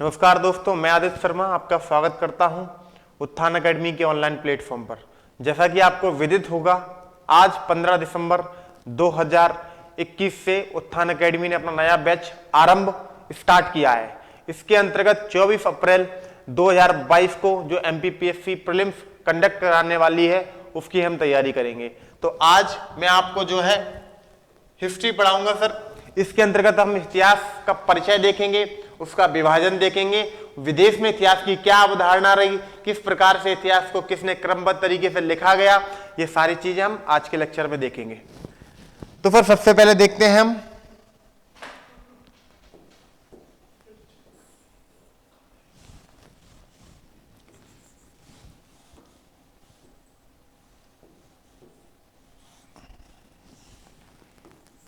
नमस्कार दोस्तों, मैं आदित्य शर्मा आपका स्वागत करता हूं उत्थान एकेडमी के ऑनलाइन प्लेटफॉर्म पर। जैसा कि आपको विदित होगा, आज 15 दिसंबर 2021 से उत्थान एकेडमी ने अपना नया बैच आरंभ स्टार्ट किया है। इसके अंतर्गत 24 अप्रैल 2022 को जो एमपीपीएससी प्रीलिम्स कंडक्ट कराने वाली है उसकी हम तैयारी करेंगे। तो आज मैं आपको जो है हिस्ट्री पढ़ाऊंगा सर। इसके अंतर्गत हम इतिहास का परिचय देखेंगे, उसका विभाजन देखेंगे, विदेश में इतिहास की क्या अवधारणा रही, किस प्रकार से इतिहास को किसने क्रमबद्ध तरीके से लिखा गया, ये सारी चीजें हम आज के लेक्चर में देखेंगे। तो फिर सबसे पहले देखते हैं हम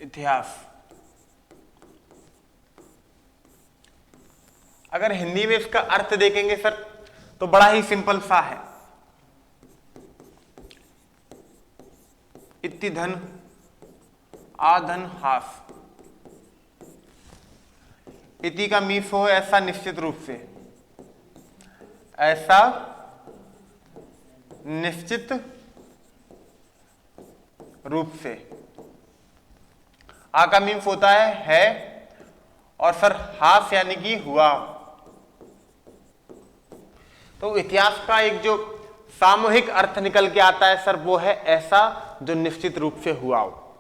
इतिहास। अगर हिंदी में इसका अर्थ देखेंगे सर तो बड़ा ही सिंपल सा है। इति धन आधन हास। इति का मीस हो ऐसा निश्चित रूप से, ऐसा निश्चित रूप से। आ का मीन्स होता है और सर हास यानी कि हुआ। तो इतिहास का एक जो सामूहिक अर्थ निकल के आता है सर वो है ऐसा जो निश्चित रूप से हुआ हो।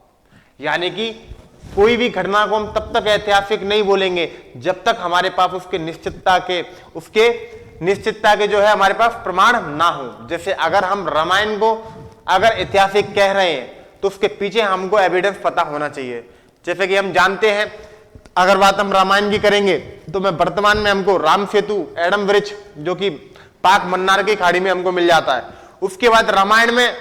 यानी कि कोई भी घटना को हम तब तक ऐतिहासिक नहीं बोलेंगे जब तक हमारे पास उसके निश्चितता के जो है हमारे पास प्रमाण ना हो। जैसे अगर हम रामायण को अगर ऐतिहासिक कह रहे हैं तो उसके पीछे हमको एविडेंस पता होना चाहिए। जैसे कि हम जानते हैं, अगर बात हम रामायण की करेंगे तो मैं वर्तमान में हमको राम सेतु एडम ब्रिज जो कि पाक मन्नार की खाड़ी में हमको मिल जाता है। उसके बाद रामायण में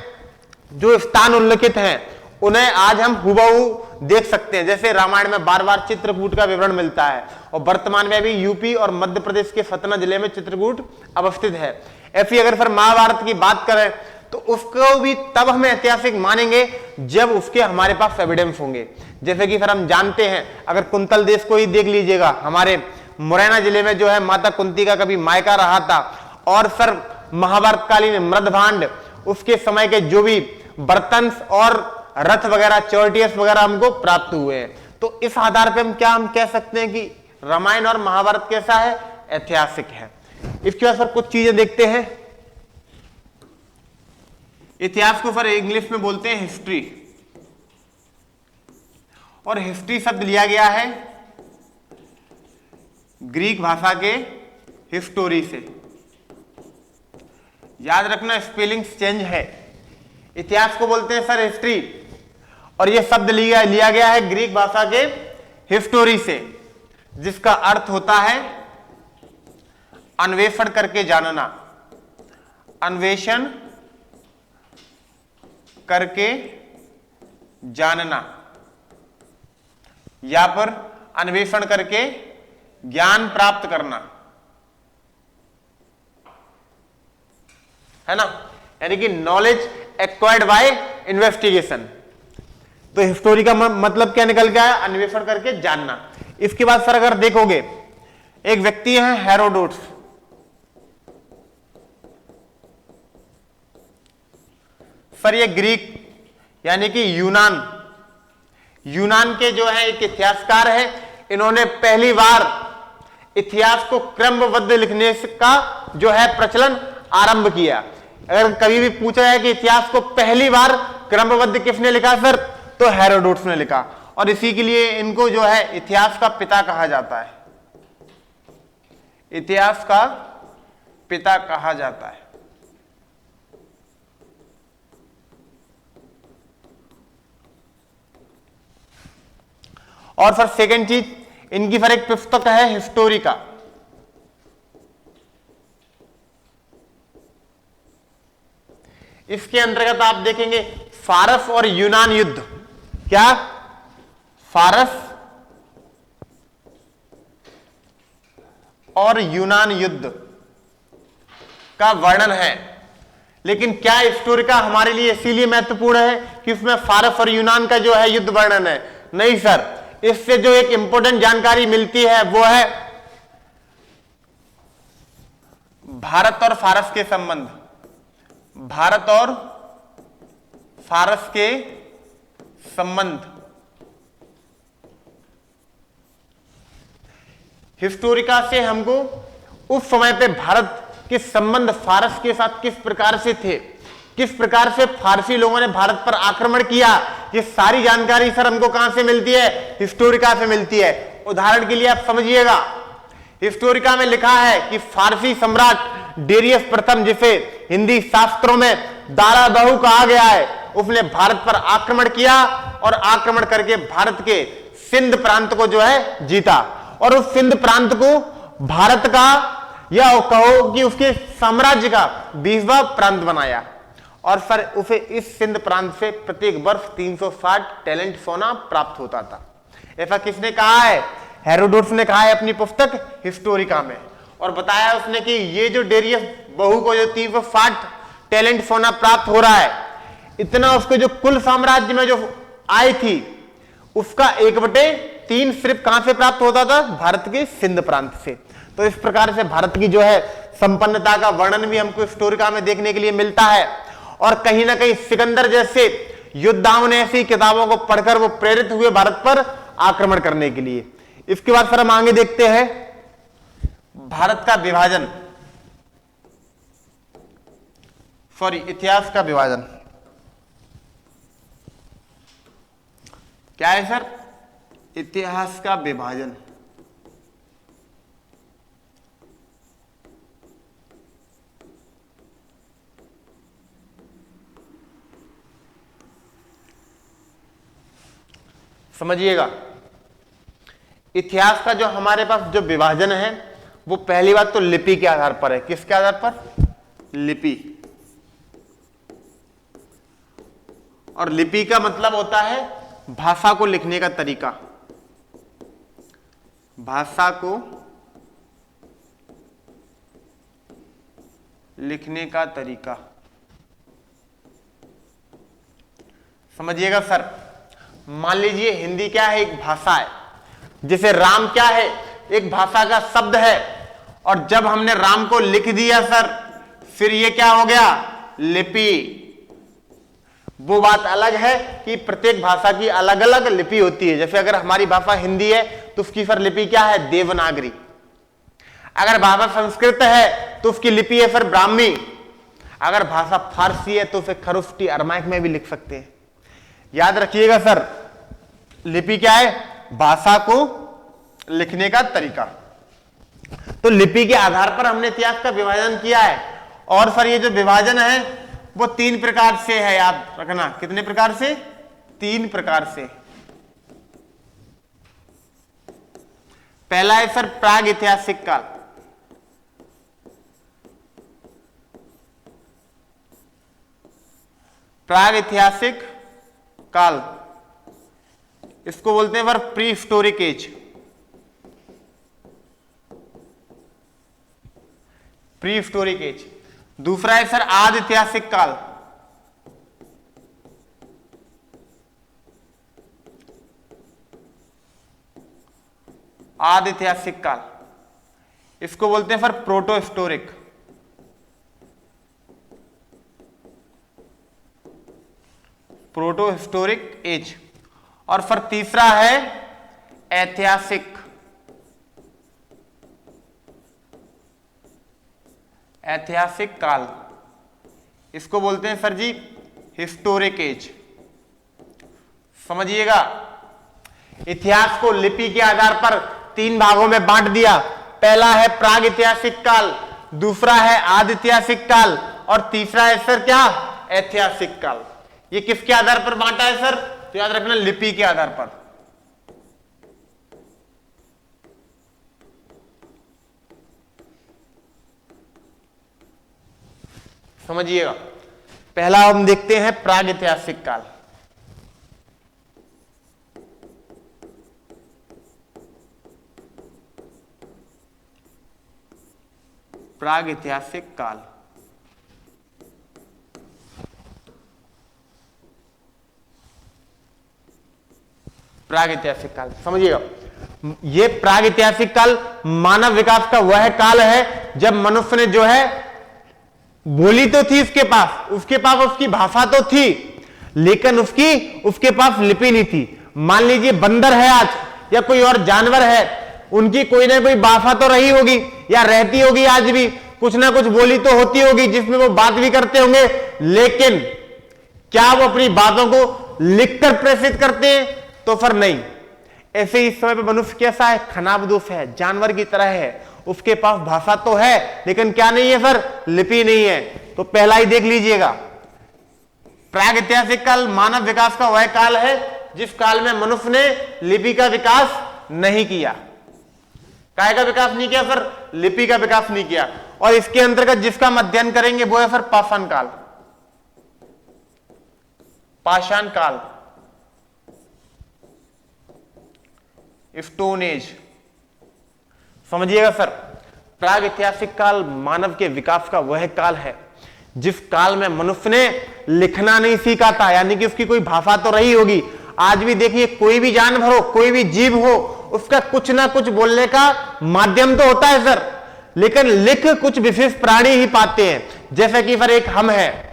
जो स्थान उल्लेखित हैं उन्हें आज हम हुबहू देख सकते हैं। जैसे रामायण में बार बार चित्रकूट का विवरण मिलता है और वर्तमान में भी यूपी और मध्य प्रदेश के सतना जिले में चित्रकूट अवस्थित है। ऐसी अगर सर महाभारत की बात करें तो उसको भी तब हम ऐतिहासिक मानेंगे जब उसके हमारे पास एविडेंस होंगे। जैसे कि सर हम जानते हैं, अगर कुंतल देश को ही देख लीजिएगा, हमारे मुरैना जिले में जो है माता कुंती का कभी मायका रहा था। और सर महाभारत कालीन मृदभांड, उसके समय के जो भी बर्तन और रथ वगैरह चौटियस वगैरह हमको प्राप्त हुए हैं। तो इस आधार पे हम कह सकते हैं कि रामायण और महाभारत कैसा है, ऐतिहासिक है। इसके बाद सर कुछ चीजें देखते हैं। इतिहास को सर इंग्लिश में बोलते हैं हिस्ट्री, और हिस्ट्री शब्द लिया गया है ग्रीक भाषा के हिस्टोरी से। याद रखना स्पेलिंग्स चेंज है। इतिहास को बोलते हैं सर हिस्ट्री, और यह शब्द लिया गया है ग्रीक भाषा के हिस्टोरी से, जिसका अर्थ होता है अन्वेषण करके जानना। अन्वेषण करके जानना, या पर अन्वेषण करके ज्ञान प्राप्त करना, है ना। यानी कि नॉलेज एक्वायर्ड बाय इन्वेस्टिगेशन। तो हिस्टोरी का मतलब क्या निकल गया है, अन्वेषण करके जानना। इसके बाद सर अगर देखोगे, एक व्यक्ति है हेरोडोटस। सर ये ग्रीक यानी कि यूनान के जो है एक इतिहासकार है। इन्होंने पहली बार इतिहास को क्रमबद्ध लिखने का जो है प्रचलन आरंभ किया। अगर कभी भी पूछा जाए कि इतिहास को पहली बार क्रमबद्ध किसने लिखा सर, तो हेरोडोटस ने लिखा, और इसी के लिए इनको जो है इतिहास का पिता कहा जाता है। इतिहास का पिता कहा जाता है। और सर सेकंड चीज, इनकी सर एक पुस्तक है हिस्टोरिका। इसके अंतर्गत आप देखेंगे फारस और यूनान युद्ध। क्या? फारस और यूनान युद्ध का वर्णन है। लेकिन क्या हिस्टोरिका हमारे लिए इसीलिए महत्वपूर्ण है कि उसमें फारस और यूनान का जो है युद्ध वर्णन है? नहीं सर, इससे जो एक इंपॉर्टेंट जानकारी मिलती है वो है भारत और फारस के संबंध, भारत और फारस के संबंध। हिस्टोरिका से हमको उस समय पे भारत के संबंध फारस के साथ किस प्रकार से थे, किस प्रकार से फारसी लोगों ने भारत पर आक्रमण किया, ये सारी जानकारी सर हमको कहां से मिलती है? हिस्टोरिका से मिलती है। उदाहरण के लिए आप समझिएगा, हिस्टोरिका में लिखा है कि फारसी सम्राट डेरियस प्रथम, जिसे हिंदी शास्त्रों में दारा बहु कहा गया है, उसने भारत पर आक्रमण किया और आक्रमण करके भारत के सिंध प्रांत को जो है जीता, और उस सिंध प्रांत को भारत का या कहो कि उसके साम्राज्य का 20वां प्रांत बनाया। और सर उसे इस सिंध प्रांत से प्रत्येक वर्ष 360 टैलेंट सोना प्राप्त होता था। ऐसा किसने कहा है? हेरोडोटस ने कहा है अपनी पुस्तक हिस्टोरिका में, और बताया उसने कि ये जो डेरियस बहु को जो 360 टैलेंट सोना प्राप्त हो रहा है, इतना उसके जो कुल साम्राज्य में जो आय थी उसका 1/3 सिर्फ कहां से प्राप्त होता था? भारत के सिंध प्रांत से। तो इस प्रकार से भारत की जो है संपन्नता का वर्णन भी हमको हिस्टोरिका में देखने के लिए मिलता है। और कहीं ना कहीं सिकंदर जैसे योद्धाओं ने ऐसी किताबों को पढ़कर वो प्रेरित हुए भारत पर आक्रमण करने के लिए। इसके बाद सर हम आगे देखते हैं भारत का विभाजन, सॉरी इतिहास का विभाजन। क्या है सर? इतिहास का विभाजन। समझिएगा, इतिहास का जो हमारे पास जो विभाजन है वो पहली बात तो लिपि के आधार पर है। किसके आधार पर? लिपि। और लिपि का मतलब होता है भाषा को लिखने का तरीका, भाषा को लिखने का तरीका। समझिएगा सर, मान लीजिए हिंदी क्या है? एक भाषा है। जैसे राम क्या है? एक भाषा का शब्द है। और जब हमने राम को लिख दिया सर, फिर ये क्या हो गया? लिपि। वो बात अलग है कि प्रत्येक भाषा की अलग अलग लिपि होती है। जैसे अगर हमारी भाषा हिंदी है तो उसकी सर लिपि क्या है? देवनागरी। अगर भाषा संस्कृत है तो उसकी लिपि है सर ब्राह्मी। अगर भाषा फारसी है तो उसे खरुष्टी अरमाइक में भी लिख सकते हैं। याद रखिएगा सर, लिपि क्या है? भाषा को लिखने का तरीका। तो लिपि के आधार पर हमने इतिहास का विभाजन किया है। और सर ये जो विभाजन है वो 3 प्रकार से है, याद रखना। कितने प्रकार से? 3 प्रकार से। पहला है सर प्राग ऐतिहासिक काल। प्राग ऐतिहासिक काल, इसको बोलते हैं sir prehistoric age. Prehistoric age. दूसरा है सर आदि ऐतिहासिक काल। आदि ऐतिहासिक काल, इसको बोलते हैं sir protohistoric. Protohistoric age. और फिर तीसरा है ऐतिहासिक, ऐतिहासिक काल, इसको बोलते हैं सर जी हिस्टोरिक एज। समझिएगा, इतिहास को लिपि के आधार पर 3 भागों में बांट दिया। पहला है प्राग ऐतिहासिक काल, दूसरा है आदि ऐतिहासिक काल, और तीसरा है सर क्या? ऐतिहासिक काल। ये किसके आधार पर बांटा है सर? तो याद रखना, लिपि के आधार पर। समझिएगा, पहला हम देखते हैं प्राग ऐतिहासिक काल। प्राग ऐतिहासिक काल। प्राग ऐतिहासिक काल समझिएगा, ये प्राग ऐतिहासिक काल मानव विकास का वह काल है जब मनुष्य ने जो है बोली तो थी उसके पास उसकी भाषा तो थी, लेकिन उसके पास लिपि नहीं थी। मान लीजिए बंदर है आज, या कोई और जानवर है, उनकी कोई ना कोई भाषा तो रही होगी या रहती होगी, आज भी कुछ ना कुछ बोली तो होती होगी जिसमें वो बात भी करते होंगे, लेकिन क्या वो अपनी बातों को लिखकर प्रेषित करते हैं? तो फिर नहीं। ऐसे ही इस समय पे मनुष्य कैसा है? खनाबदोष है, जानवर की तरह है। उसके पास भाषा तो है, लेकिन क्या नहीं है सर? लिपि नहीं है। तो पहला ही देख लीजिएगा, प्रागैतिहासिक काल मानव विकास का वह काल है जिस काल में मनुष्य ने लिपि का विकास नहीं किया। काय का विकास नहीं किया सर? लिपि का विकास नहीं किया। और इसके अंतर्गत जिसका हम अध्ययन करेंगे वो है सर पाषाण काल। पाषाण काल, स्टोन एज। समझिएगा सर, प्रागैतिहासिक काल मानव के विकास का वह काल है जिस काल में मनुष्य ने लिखना नहीं सीखा था, यानी कि उसकी कोई भाषा तो रही होगी। आज भी देखिए, कोई भी जानवर हो, कोई भी जीव हो, उसका कुछ ना कुछ बोलने का माध्यम तो होता है सर, लेकिन लिख कुछ विशेष प्राणी ही पाते हैं। जैसे कि सर एक हम है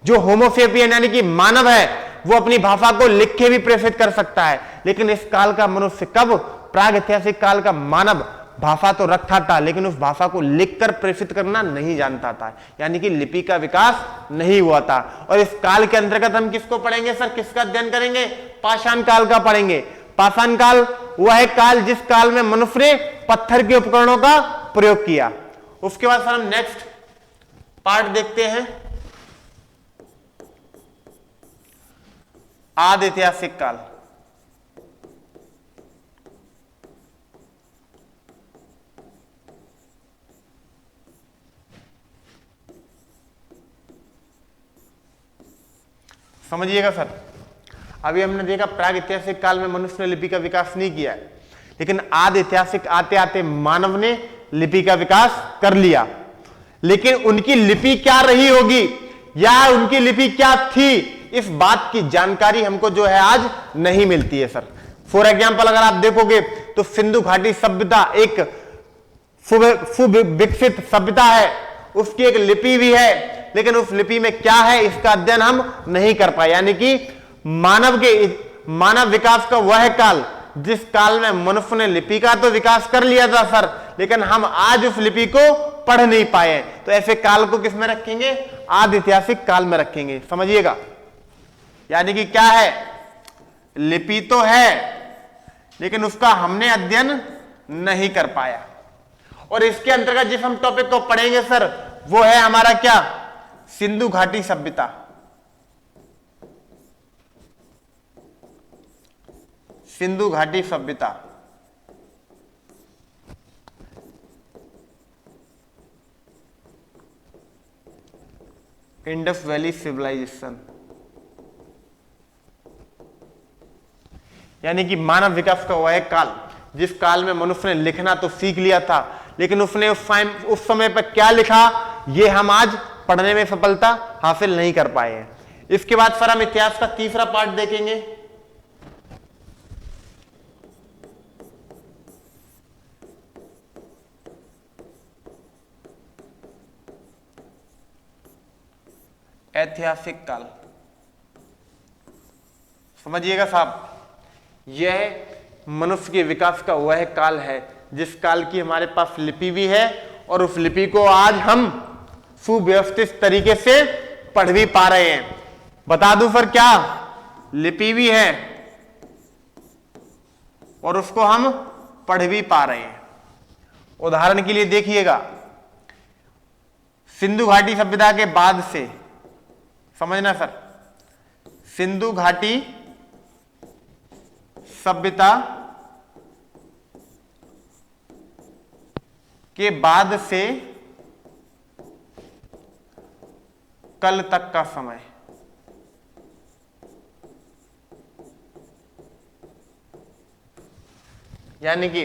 जो होमोसेपियन यानी कि मानव है, वो अपनी भाषा को लिख के भी प्रेषित कर सकता है। लेकिन इस काल का मनुष्य, कब? प्रागैतिहासिक काल का मानव भाषा तो रखता था, लेकिन उस भाषा को लिखकर प्रेषित करना नहीं जानता था, यानी कि लिपि का विकास नहीं हुआ था। और इस काल के अंतर्गत हम किसको पढ़ेंगे सर? किसका अध्ययन करेंगे? पाषाण काल का पढ़ेंगे। पाषाण काल वह काल जिस काल में मनुष्य ने पत्थर के उपकरणों का प्रयोग किया। उसके बाद सर हम नेक्स्ट पार्ट देखते हैं, आदि ऐतिहासिक काल। समझिएगा सर, अभी हमने देखा प्रागैतिहासिक काल में मनुष्य ने लिपि का विकास नहीं किया है, लेकिन आदि ऐतिहासिक आते आते मानव ने लिपि का विकास कर लिया। लेकिन उनकी लिपि क्या रही होगी या उनकी लिपि क्या थी, इस बात की जानकारी हमको जो है आज नहीं मिलती है सर। फॉर एग्जाम्पल अगर आप देखोगे तो सिंधु घाटी सभ्यता एक सुविकसित सभ्यता है, उसकी एक लिपि भी है, लेकिन उस लिपि में क्या है इसका अध्ययन हम नहीं कर पाए। यानी कि मानव विकास का वह काल जिस काल में मनुष्य ने लिपि का तो विकास कर लिया था सर, लेकिन हम आज उस लिपि को पढ़ नहीं पाए। तो ऐसे काल को किस में रखेंगे? आदि ऐतिहासिक काल में रखेंगे। समझिएगा, यानी कि क्या है? लिपि तो है, लेकिन उसका हमने अध्ययन नहीं कर पाया। और इसके अंतर्गत जिस हम टॉपिक को पढ़ेंगे सर, वो है हमारा क्या? सिंधु घाटी सभ्यता। सिंधु घाटी सभ्यता, इंडस वैली सिविलाइजेशन, यानी कि मानव विकास का वह काल जिस काल में मनुष्य ने लिखना तो सीख लिया था, लेकिन उसने उस समय पर क्या लिखा ये हम आज पढ़ने में सफलता हासिल नहीं कर पाए हैं। इसके बाद सर हम इतिहास का तीसरा पार्ट देखेंगे, ऐतिहासिक काल। समझिएगा साहब, यह मनुष्य के विकास का वह काल है जिस काल की हमारे पास लिपि भी है, और उस लिपि को आज हम सुव्यवस्थित तरीके से पढ़ भी पा रहे हैं। बता दूं सर, क्या लिपि भी है और उसको हम पढ़ भी पा रहे हैं। उदाहरण के लिए देखिएगा, सिंधु घाटी सभ्यता के बाद से, समझना सर, सिंधु घाटी सभ्यता के बाद से कल तक का समय, यानी कि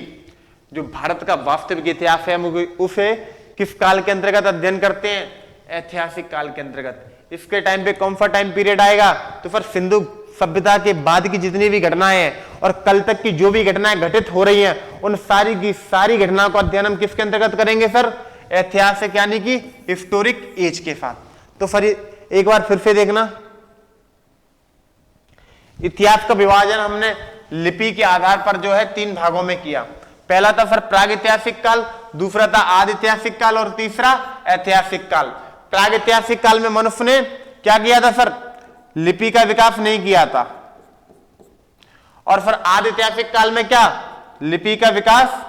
जो भारत का वास्तविक इतिहास है हम उसे किस काल के अंतर्गत अध्ययन करते हैं? ऐतिहासिक काल के अंतर्गत। इसके टाइम पे कौन सा टाइम पीरियड आएगा? तो फिर सिंधु सभ्यता के बाद की जितनी भी घटनाएं हैं और कल तक की जो भी घटनाएं घटित हो रही हैं, उन सारी की सारी घटनाओं का अध्ययन हम किसके अंतर्गत करेंगे सर? ऐतिहासिक यानी कि हिस्टोरिक एज के साथ। तो फिर एक बार फिर से देखना, इतिहास का विभाजन हमने लिपि के आधार पर जो है 3 भागों में किया। पहला था सर प्रागैतिहासिक काल, दूसरा था आदिऐतिहासिक काल और तीसरा ऐतिहासिक काल। प्रागैतिहासिक काल में मनुष्य ने क्या किया था सर? लिपि का विकास नहीं किया था। और फिर आदिऐतिहासिक काल में क्या? लिपि का विकास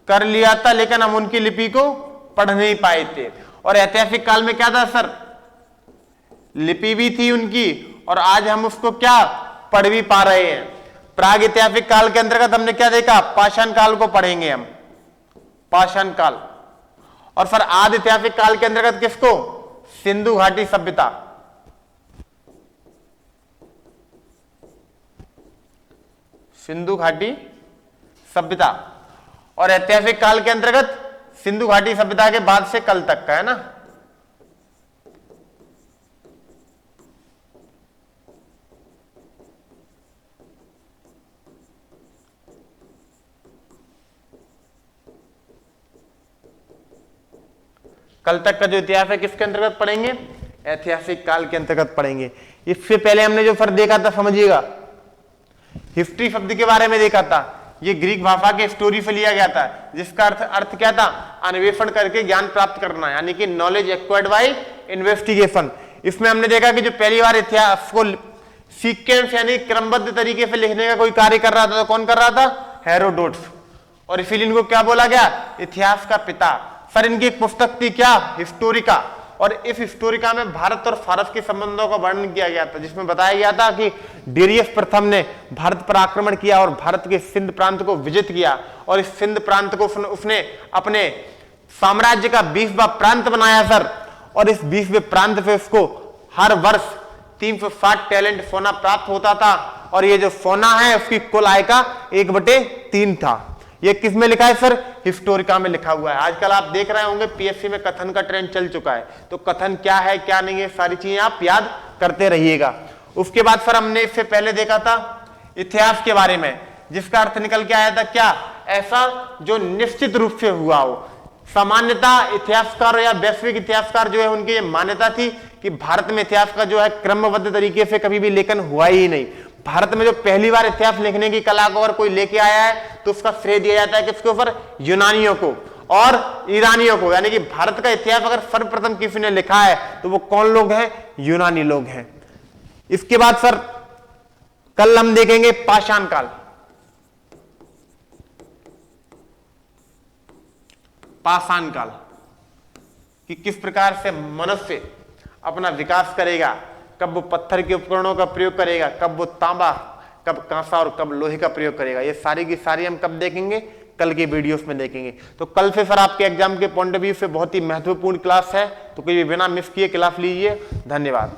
कर लिया था, लेकिन हम उनकी लिपि को पढ़ नहीं पाए थे। और ऐतिहासिक काल में क्या था सर? लिपि भी थी उनकी और आज हम उसको क्या पढ़ भी पा रहे हैं। प्रागैतिहासिक काल के अंतर्गत हमने क्या देखा? पाषाण काल को पढ़ेंगे हम, पाषाण काल। और फिर आदिऐतिहासिक काल के अंतर्गत किसको? सिंधु घाटी सभ्यता। सिंधु घाटी सभ्यता। और ऐतिहासिक काल के अंतर्गत सिंधु घाटी सभ्यता के बाद से कल तक का है ना। कल तक का जो इतिहास है किसके अंतर्गत पढ़ेंगे? ऐतिहासिक काल के अंतर्गत पढ़ेंगे। इससे पहले हमने जो फर्क देखा था, समझिएगा, हिस्ट्री शब्द के बारे में देखा था। ये ग्रीक भाषा के स्टोरी से लिया गया था, जिसका अर्थ क्या था? अन्वेषण करके ज्ञान प्राप्त करना, यानी कि नॉलेज एक्वायर्ड बाय इन्वेस्टिगेशन। इसमें हमने देखा कि जो पहली बार इतिहास को सीक्वेंस यानी क्रमबद्ध तरीके से लिखने का कोई कार्य कर रहा था, तो कौन कर रहा था? हेरोडोटस। और इसीलिए इनको क्या बोला गया? इतिहास का पिता। सर इनकी एक पुस्तक थी क्या? हिस्टोरिका। और इस हिस्टोरिका में भारत और फारस के संबंधों का वर्णन किया गया था, जिसमें बताया गया था कि डेरियस प्रथम ने भारत पर आक्रमण किया और भारत के सिंध प्रांत को विजित किया, और इस सिंध प्रांत को उसने अपने साम्राज्य का 20वां प्रांत बनाया सर। और इस 20वें प्रांत से उसको हर वर्ष 360 टैलेंट सोना प्राप्त होता था। और ये जो सोना है उसकी कुल आय का 1/3 था। ये किस में लिखा है सर? हिस्टोरिका में लिखा हुआ है। आजकल आप देख रहे होंगे पीएससी में कथन का ट्रेंड चल चुका है, तो कथन क्या है क्या नहीं है सारी चीजें आप याद करते रहिएगा। उसके बाद सर हमने इससे पहले देखा था इतिहास के बारे में, जिसका अर्थ निकल के आया था क्या? ऐसा जो निश्चित रूप से हुआ हो। सामान्यतः इतिहासकार या वैश्विक इतिहासकार जो है उनकी ये मान्यता थी कि भारत में इतिहास का जो है क्रमबद्ध तरीके से कभी भी लेखन हुआ ही नहीं। भारत में जो पहली बार इतिहास लिखने की कला को अगर कोई लेके आया है तो उसका श्रेय दिया जाता है किसके ऊपर? यूनानियों को और ईरानियों को। यानी कि भारत का इतिहास अगर सर्वप्रथम किसी ने लिखा है तो वो कौन लोग हैं? यूनानी लोग हैं। इसके बाद सर कल हम देखेंगे पाषाण काल। पाषाण काल कि किस प्रकार से मनुष्य अपना विकास करेगा, कब वो पत्थर के उपकरणों का प्रयोग करेगा, कब वो तांबा, कब कांसा और कब लोहे का प्रयोग करेगा। ये सारी की सारी हम कब देखेंगे? कल के वीडियोस में देखेंगे। तो कल से सर आपके एग्जाम के पॉइंट ऑफ व्यू से बहुत ही महत्वपूर्ण क्लास है, तो कोई भी बिना मिस किए क्लास लीजिए। धन्यवाद।